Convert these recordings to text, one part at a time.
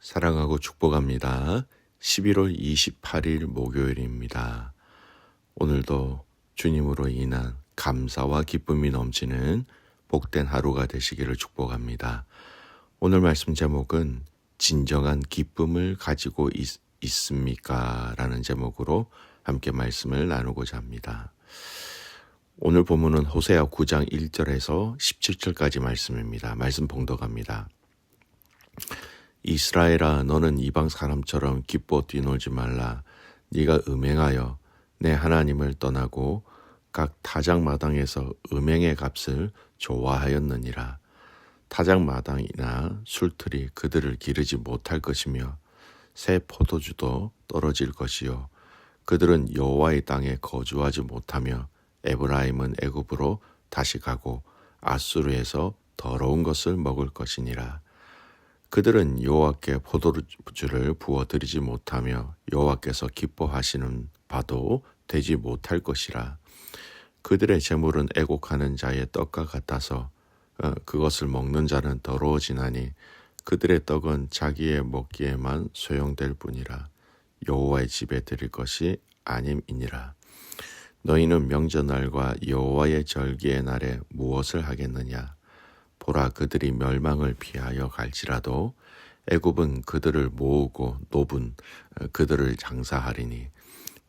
사랑하고 축복합니다. 11월 28일 목요일입니다. 오늘도 주님으로 인한 감사와 기쁨이 넘치는 복된 하루가 되시기를 축복합니다. 오늘 말씀 제목은 진정한 기쁨을 가지고 있습니까? 라는 제목으로 함께 말씀을 나누고자 합니다. 오늘 본문은 호세아 9장 1절에서 17절까지 말씀입니다. 말씀 봉독합니다. 이스라엘아, 너는 이방 사람처럼 기뻐 뛰놀지 말라. 네가 음행하여 내 하나님을 떠나고 각 타작마당에서 음행의 값을 좋아하였느니라. 타작마당이나 술틀이 그들을 기르지 못할 것이며 새 포도주도 떨어질 것이요 그들은 여호와의 땅에 거주하지 못하며 에브라임은 애굽으로 다시 가고 아수르에서 더러운 것을 먹을 것이니라. 그들은 여호와께 포도주를 부어드리지 못하며 여호와께서 기뻐하시는 바도 되지 못할 것이라. 그들의 재물은 애곡하는 자의 떡과 같아서 그것을 먹는 자는 더러워지나니 그들의 떡은 자기의 먹기에만 소용될 뿐이라. 여호와의 집에 드릴 것이 아님이니라. 너희는 명절날과 여호와의 절기의 날에 무엇을 하겠느냐? 보라, 그들이 멸망을 피하여 갈지라도 애굽은 그들을 모으고 노분 그들을 장사하리니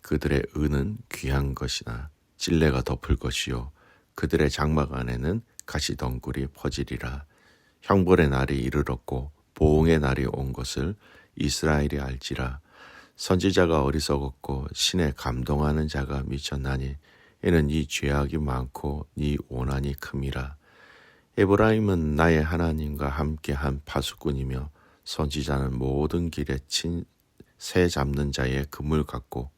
그들의 은은 귀한 것이나 찔레가 덮을 것이요 그들의 장막 안에는 가시덩굴이 퍼지리라. 형벌의 날이 이르렀고 보응의 날이 온 것을 이스라엘이 알지라. 선지자가 어리석었고 신에 감동하는 자가 미쳤나니 이는 이 죄악이 많고 이 오난이 큼이라. 에브라임은 나의 하나님과 함께한 파수꾼이며 선지자는 모든 길에 친 새 잡는 자의 그물 같고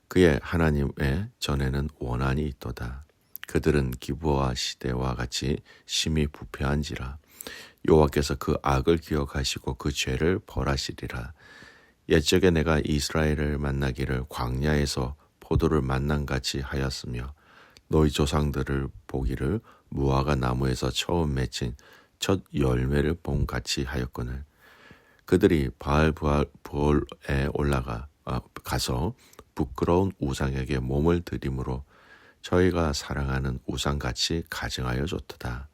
그의 하나님의 전에는 원한이 있도다. 그들은 기브와 시대와 같이 심히 부패한지라. 여호와께서 그 악을 기억하시고 그 죄를 벌하시리라. 옛적에 내가 이스라엘을 만나기를 광야에서 포도를 만난같이 하였으며 너희 조상들을 보기를 무화과 나무에서 처음 맺힌 첫 열매를 본 같이 하였거늘. 그들이 바알부올에 가서 부끄러운 우상에게 몸을 들임으로 저희가 사랑하는 우상같이 가증하여 줬도다.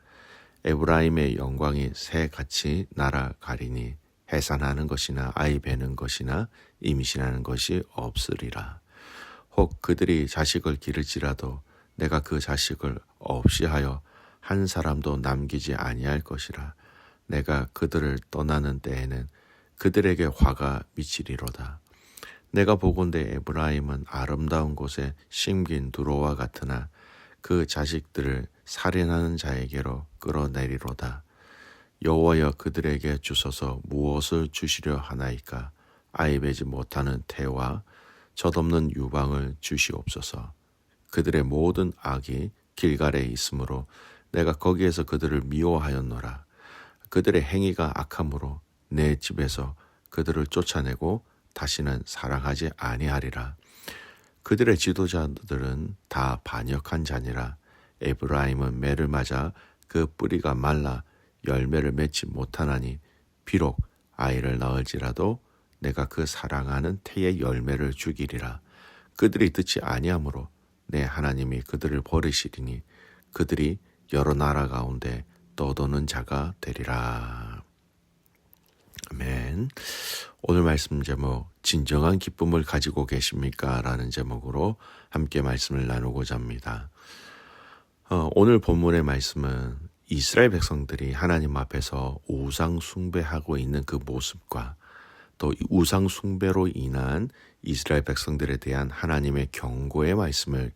에브라임의 영광이 새같이 날아가리니 해산하는 것이나 아이 베는 것이나 임신하는 것이 없으리라. 혹 그들이 자식을 기를지라도 내가 그 자식을 없이 하여 한 사람도 남기지 아니할 것이라. 내가 그들을 떠나는 때에는 그들에게 화가 미치리로다. 내가 보건대 에브라임은 아름다운 곳에 심긴 두로와 같으나 그 자식들을 살인하는 자에게로 끌어내리로다. 여호와여, 그들에게 주소서. 무엇을 주시려 하나이까? 아이 베지 못하는 태와 젖없는 유방을 주시옵소서. 그들의 모든 악이 길갈에 있으므로 내가 거기에서 그들을 미워하였노라. 그들의 행위가 악함으로 내 집에서 그들을 쫓아내고 다시는 사랑하지 아니하리라. 그들의 지도자들은 다 반역한 자니라. 에브라임은 매를 맞아 그 뿌리가 말라 열매를 맺지 못하나니 비록 아이를 낳을지라도 내가 그 사랑하는 태의 열매를 죽이리라. 그들이 듣지 아니하므로 내 하나님이 그들을 버리시리니 그들이 여러 나라 가운데 떠도는 자가 되리라. 아멘. 오늘 말씀 제목 진정한 기쁨을 가지고 계십니까? 라는 제목으로 함께 말씀을 나누고자 합니다. 오늘 본문의 말씀은 이스라엘 백성들이 하나님 앞에서 우상 숭배하고 있는 그 모습과 또 우상 숭배로 인한 이스라엘 백성들에 대한 하나님의 경고의 말씀을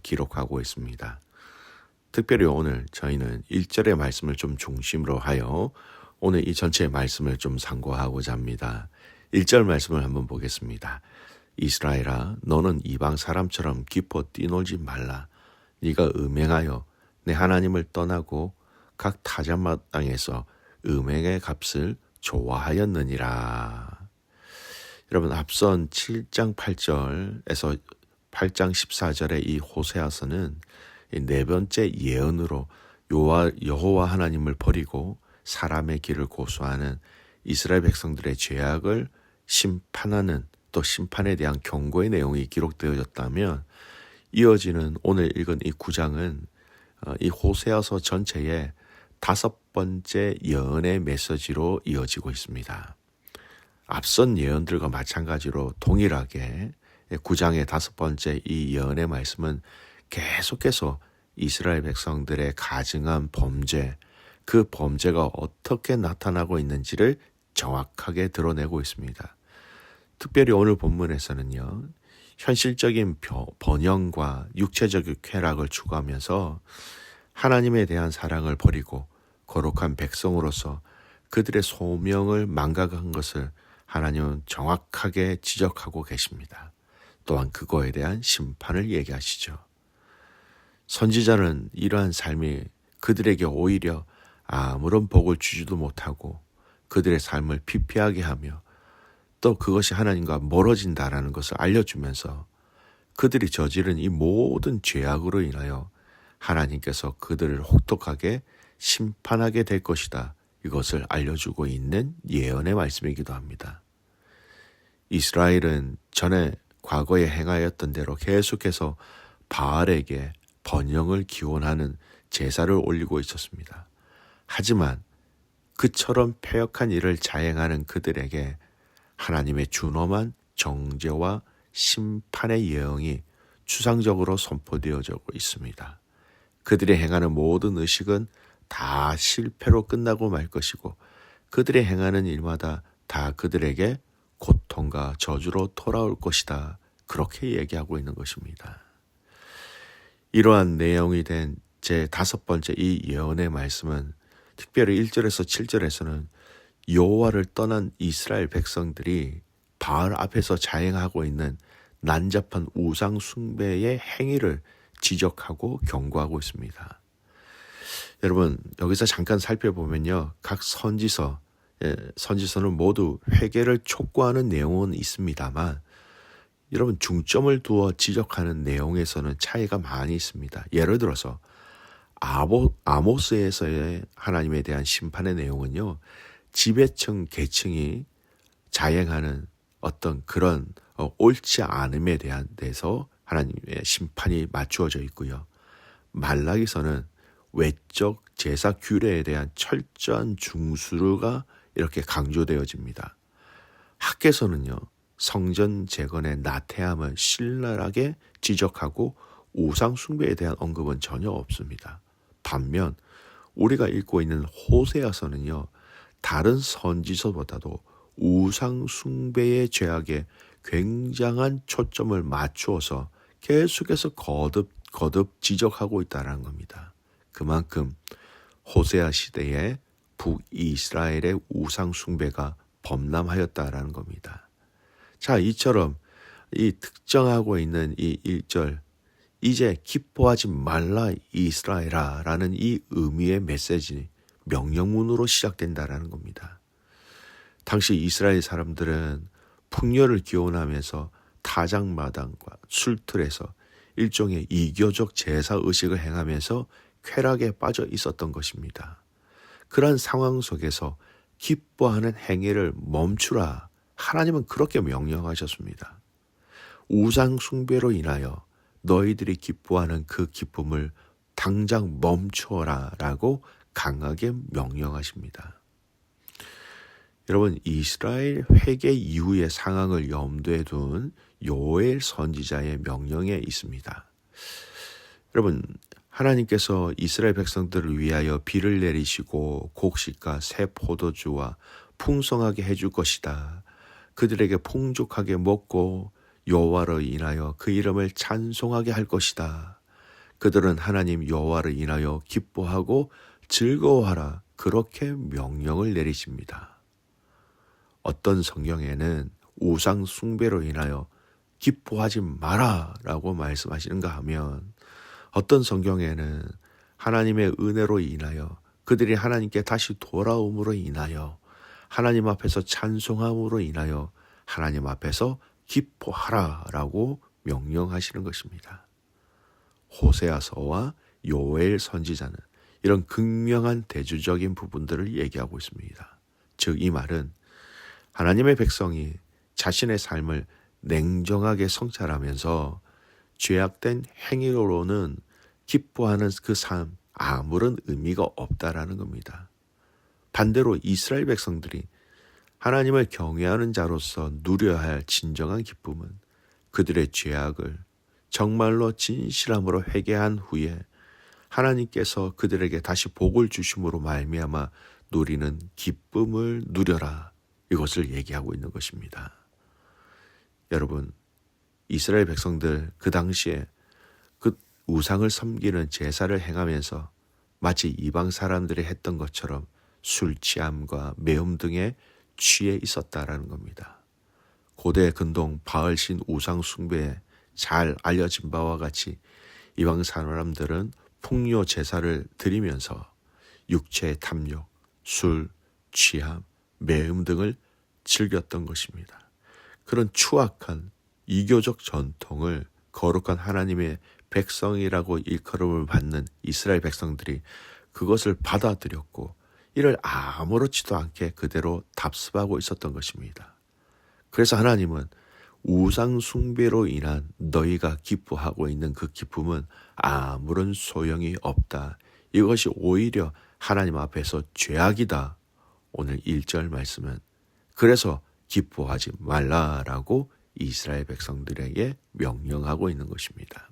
기록하고 있습니다. 특별히 오늘 저희는 1절의 말씀을 좀 중심으로 하여 오늘 이 전체의 말씀을 좀 상고하고자 합니다. 1절 말씀을 한번 보겠습니다. 이스라엘아, 너는 이방 사람처럼 기뻐 뛰놀지 말라. 네가 음행하여 내 하나님을 떠나고 각 타작마당에서 음행의 값을 좋아하였느니라. 여러분, 앞선 7장 8절에서 8장 14절의 이 호세아서는 네 번째 예언으로 여호와 하나님을 버리고 사람의 길을 고수하는 이스라엘 백성들의 죄악을 심판하는 또 심판에 대한 경고의 내용이 기록되어졌다면 이어지는 오늘 읽은 이 9장은 이 호세아서 전체의 5번째 예언의 메시지로 이어지고 있습니다. 앞선 예언들과 마찬가지로 동일하게 9장의 5번째 이 예언의 말씀은 계속해서 이스라엘 백성들의 가증한 범죄, 그 범죄가 어떻게 나타나고 있는지를 정확하게 드러내고 있습니다. 특별히 오늘 본문에서는요, 현실적인 번영과 육체적인 쾌락을 추구하면서 하나님에 대한 사랑을 버리고 거룩한 백성으로서 그들의 소명을 망각한 것을 하나님은 정확하게 지적하고 계십니다. 또한 그거에 대한 심판을 얘기하시죠. 선지자는 이러한 삶이 그들에게 오히려 아무런 복을 주지도 못하고 그들의 삶을 피폐하게 하며 또 그것이 하나님과 멀어진다라는 것을 알려주면서 그들이 저지른 이 모든 죄악으로 인하여 하나님께서 그들을 혹독하게 심판하게 될 것이다. 이것을 알려주고 있는 예언의 말씀이기도 합니다. 이스라엘은 전에 과거에 행하였던 대로 계속해서 바알에게 번영을 기원하는 제사를 올리고 있었습니다. 하지만 그처럼 패역한 일을 자행하는 그들에게 하나님의 준엄한 정죄와 심판의 예언이 추상적으로 선포되어지고 있습니다. 그들이 행하는 모든 의식은 다 실패로 끝나고 말 것이고 그들이 행하는 일마다 다 그들에게 고통과 저주로 돌아올 것이다. 그렇게 얘기하고 있는 것입니다. 이러한 내용이 된 제 5번째 이 예언의 말씀은 특별히 1절에서 7절에서는 여호와를 떠난 이스라엘 백성들이 바알 앞에서 자행하고 있는 난잡한 우상 숭배의 행위를 지적하고 경고하고 있습니다. 여러분 여기서 잠깐 살펴보면요. 각 선지서는 모두 회개를 촉구하는 내용은 있습니다만 여러분 중점을 두어 지적하는 내용에서는 차이가 많이 있습니다. 예를 들어서 아모스에서의 하나님에 대한 심판의 내용은요. 지배층 계층이 자행하는 어떤 그런 옳지 않음에 대한 데서 하나님의 심판이 맞추어져 있고요. 말라기서는 외적 제사 규례에 대한 철저한 중수가 이렇게 강조되어집니다. 학개서는요. 성전 재건의 나태함을 신랄하게 지적하고 우상 숭배에 대한 언급은 전혀 없습니다. 반면 우리가 읽고 있는 호세아서는요. 다른 선지서보다도 우상 숭배의 죄악에 굉장한 초점을 맞추어서 계속해서 거듭 지적하고 있다는 겁니다. 그만큼 호세아 시대에 북이스라엘의 우상 숭배가 범람하였다라는 겁니다. 자, 이처럼 이 특정하고 있는 이 1절 이제 기뻐하지 말라 이스라엘아 라는 이 의미의 메시지 명령문으로 시작된다라는 겁니다. 당시 이스라엘 사람들은 풍요를 기원하면서 타작마당과 술틀에서 일종의 이교적 제사의식을 행하면서 쾌락에 빠져 있었던 것입니다. 그러한 상황 속에서 기뻐하는 행위를 멈추라. 하나님은 그렇게 명령하셨습니다. 우상 숭배로 인하여 너희들이 기뻐하는 그 기쁨을 당장 멈추어라 라고 강하게 명령하십니다. 여러분 이스라엘 회개 이후의 상황을 염두에 둔 요엘 선지자의 명령에 있습니다. 여러분 하나님께서 이스라엘 백성들을 위하여 비를 내리시고 곡식과 새 포도주와 풍성하게 해줄 것이다. 그들에게 풍족하게 먹고 여호와로 인하여 그 이름을 찬송하게 할 것이다. 그들은 하나님 여호와를 인하여 기뻐하고 즐거워하라. 그렇게 명령을 내리십니다. 어떤 성경에는 우상 숭배로 인하여 기뻐하지 마라 라고 말씀하시는가 하면 어떤 성경에는 하나님의 은혜로 인하여 그들이 하나님께 다시 돌아옴으로 인하여 하나님 앞에서 찬송함으로 인하여 하나님 앞에서 기뻐하라 라고 명령하시는 것입니다. 호세아서와 요엘 선지자는 이런 극명한 대조적인 부분들을 얘기하고 있습니다. 즉 이 말은 하나님의 백성이 자신의 삶을 냉정하게 성찰하면서 죄악된 행위로는 기뻐하는 그 삶 아무런 의미가 없다라는 겁니다. 반대로 이스라엘 백성들이 하나님을 경외하는 자로서 누려야 할 진정한 기쁨은 그들의 죄악을 정말로 진실함으로 회개한 후에 하나님께서 그들에게 다시 복을 주심으로 말미암아 누리는 기쁨을 누려라. 이것을 얘기하고 있는 것입니다. 여러분, 이스라엘 백성들 그 당시에 그 우상을 섬기는 제사를 행하면서 마치 이방 사람들이 했던 것처럼 술 취함과 매움 등에 취해 있었다라는 겁니다. 고대 근동 바알신 우상 숭배에 잘 알려진 바와 같이 이방 사람들은 풍요 제사를 드리면서 육체의 탐욕, 술, 취함, 매음 등을 즐겼던 것입니다. 그런 추악한 이교적 전통을 거룩한 하나님의 백성이라고 일컬음을 받는 이스라엘 백성들이 그것을 받아들였고 이를 아무렇지도 않게 그대로 답습하고 있었던 것입니다. 그래서 하나님은 우상 숭배로 인한 너희가 기뻐하고 있는 그 기쁨은 아무런 소용이 없다. 이것이 오히려 하나님 앞에서 죄악이다. 오늘 1절 말씀은 그래서 기뻐하지 말라라고 이스라엘 백성들에게 명령하고 있는 것입니다.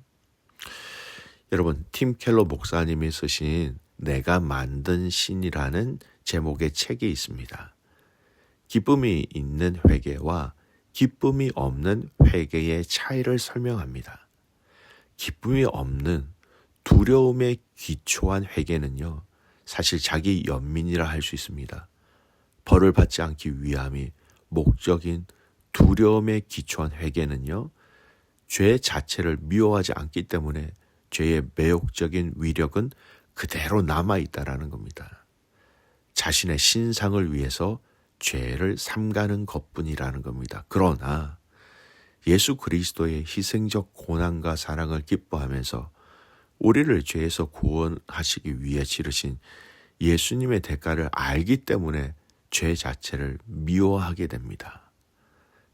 여러분, 팀 켈러 목사님이 쓰신 내가 만든 신이라는 제목의 책이 있습니다. 기쁨이 있는 회개와 기쁨이 없는 회개의 차이를 설명합니다. 기쁨이 없는 두려움에 기초한 회개는요, 사실 자기 연민이라 할 수 있습니다. 벌을 받지 않기 위함이 목적인 두려움에 기초한 회개는요, 죄 자체를 미워하지 않기 때문에 죄의 매혹적인 위력은 그대로 남아있다라는 겁니다. 자신의 신상을 위해서 죄를 삼가는 것뿐이라는 겁니다. 그러나 예수 그리스도의 희생적 고난과 사랑을 기뻐하면서 우리를 죄에서 구원하시기 위해 치르신 예수님의 대가를 알기 때문에 죄 자체를 미워하게 됩니다.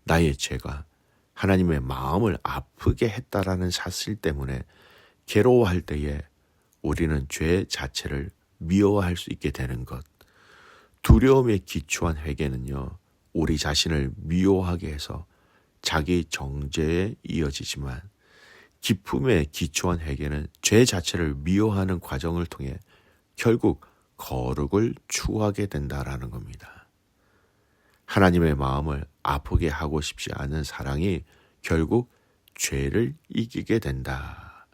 나의 죄가 하나님의 마음을 아프게 했다라는 사실 때문에 괴로워할 때에 우리는 죄 자체를 미워할 수 있게 되는 것. 두려움에 기초한 회개는요, 우리 자신을 미워하게 해서 자기 정죄에 이어지지만 기쁨에 기초한 회개는 죄 자체를 미워하는 과정을 통해 결국 거룩을 추구하게 된다라는 겁니다. 하나님의 마음을 아프게 하고 싶지 않은 사랑이 결국 죄를 이기게 된다.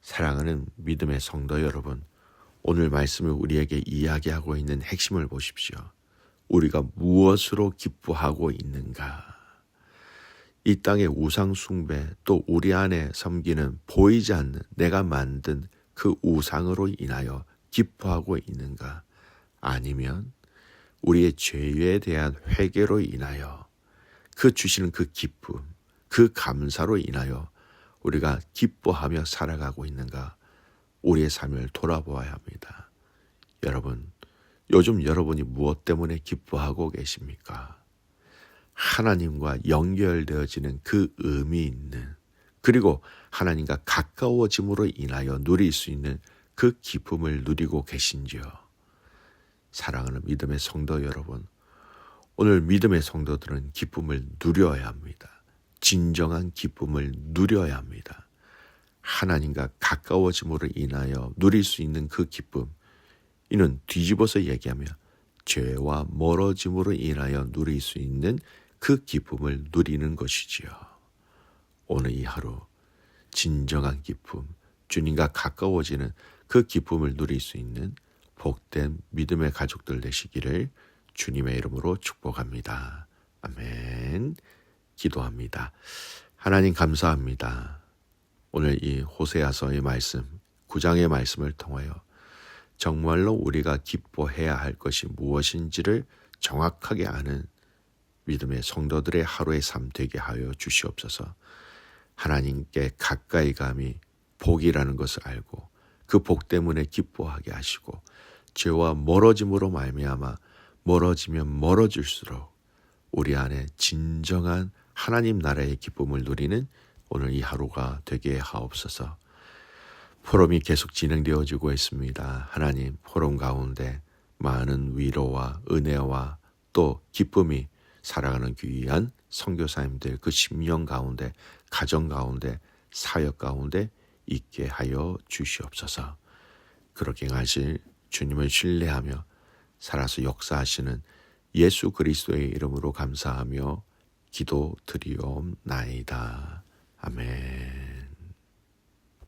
사랑하는 믿음의 성도 여러분, 오늘 말씀을 우리에게 이야기하고 있는 핵심을 보십시오. 우리가 무엇으로 기뻐하고 있는가? 이 땅의 우상 숭배 또 우리 안에 섬기는 보이지 않는 내가 만든 그 우상으로 인하여 기뻐하고 있는가? 아니면 우리의 죄에 대한 회개로 인하여 그 주시는 그 기쁨, 그 감사로 인하여 우리가 기뻐하며 살아가고 있는가? 우리의 삶을 돌아보아야 합니다. 여러분, 요즘 여러분이 무엇 때문에 기뻐하고 계십니까? 하나님과 연결되어지는 그 의미 있는, 그리고 하나님과 가까워짐으로 인하여 누릴 수 있는 그 기쁨을 누리고 계신지요? 사랑하는 믿음의 성도 여러분, 오늘 믿음의 성도들은 기쁨을 누려야 합니다. 진정한 기쁨을 누려야 합니다. 하나님과 가까워짐으로 인하여 누릴 수 있는 그 기쁨, 이는 뒤집어서 얘기하며 죄와 멀어짐으로 인하여 누릴 수 있는 그 기쁨을 누리는 것이지요. 오늘 이 하루 진정한 기쁨, 주님과 가까워지는 그 기쁨을 누릴 수 있는 복된 믿음의 가족들 되시기를 주님의 이름으로 축복합니다. 아멘. 기도합니다. 하나님 감사합니다. 오늘 이 호세아서의 말씀, 9장의 말씀을 통하여 정말로 우리가 기뻐해야 할 것이 무엇인지를 정확하게 아는 믿음의 성도들의 하루의 삶 되게 하여 주시옵소서. 하나님께 가까이 감이 복이라는 것을 알고 그 복 때문에 기뻐하게 하시고 죄와 멀어짐으로 말미암아 멀어지면 멀어질수록 우리 안에 진정한 하나님 나라의 기쁨을 누리는 오늘 이 하루가 되게 하옵소서. 포럼이 계속 진행되어지고 있습니다. 하나님, 포럼 가운데 많은 위로와 은혜와 또 기쁨이 살아가는 귀한 선교사님들 그 심령 가운데, 가정 가운데, 사역 가운데 있게 하여 주시옵소서. 그렇게 하실 주님을 신뢰하며 살아서 역사하시는 예수 그리스도의 이름으로 감사하며 기도 드리옵나이다. 아멘.